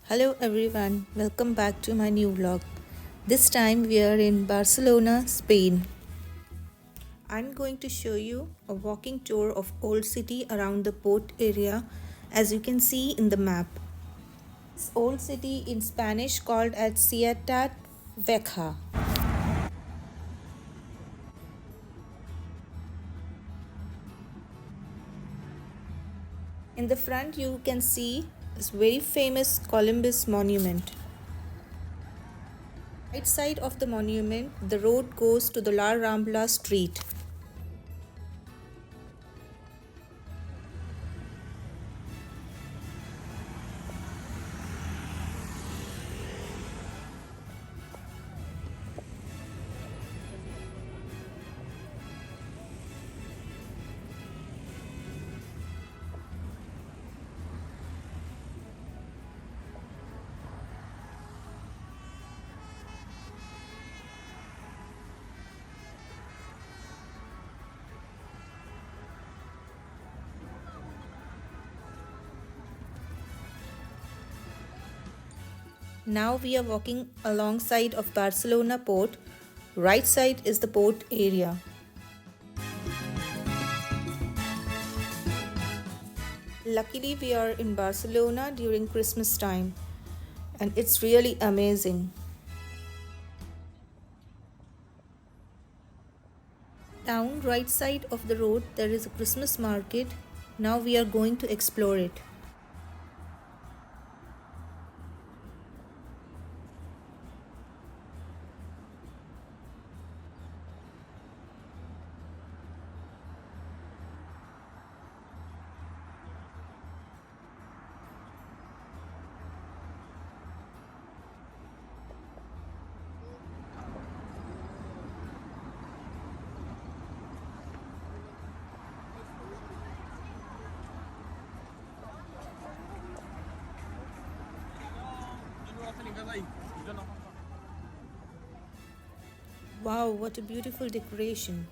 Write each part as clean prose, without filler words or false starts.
Hello everyone, welcome back to my new vlog. This time we are in Barcelona, Spain. I'm going to show you a walking tour of old city around the port area as you can see in the map. This old city in Spanish called as Ciutat Vella. In the front you can see this very famous Columbus monument. Right side of the monument, the road goes to the La Rambla street. Now we are walking alongside of Barcelona port. Right side is the port area. Luckily we are in Barcelona during Christmas time and it's really amazing. Down right side of the road there is a Christmas market. Now we are going to explore it. Wow, what a beautiful decoration.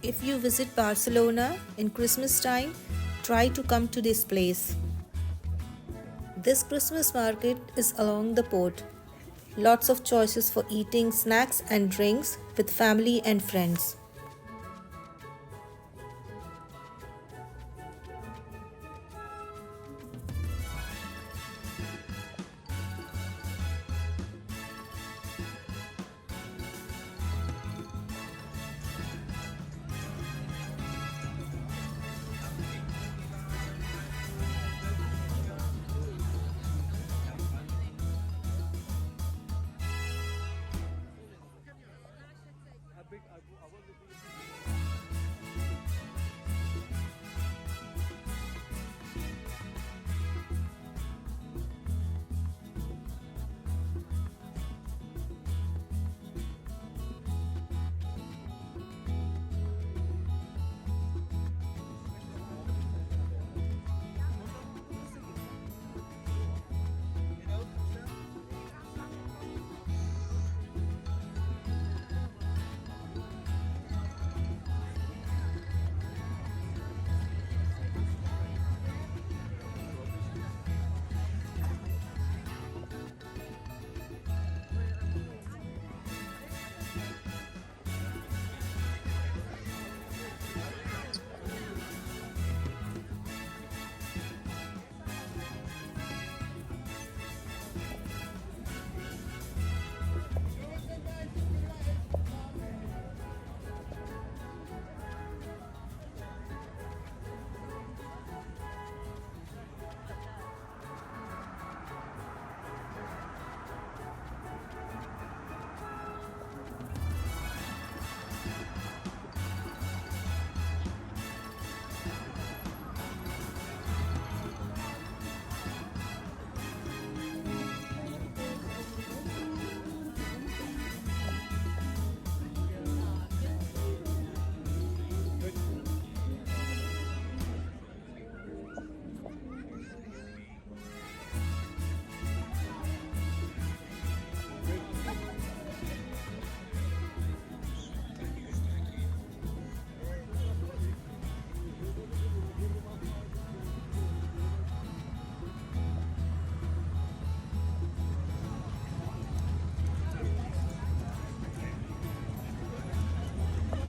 If you visit Barcelona in Christmas time, try to come to this place. This Christmas market is along the port. Lots of choices for eating snacks and drinks with family and friends.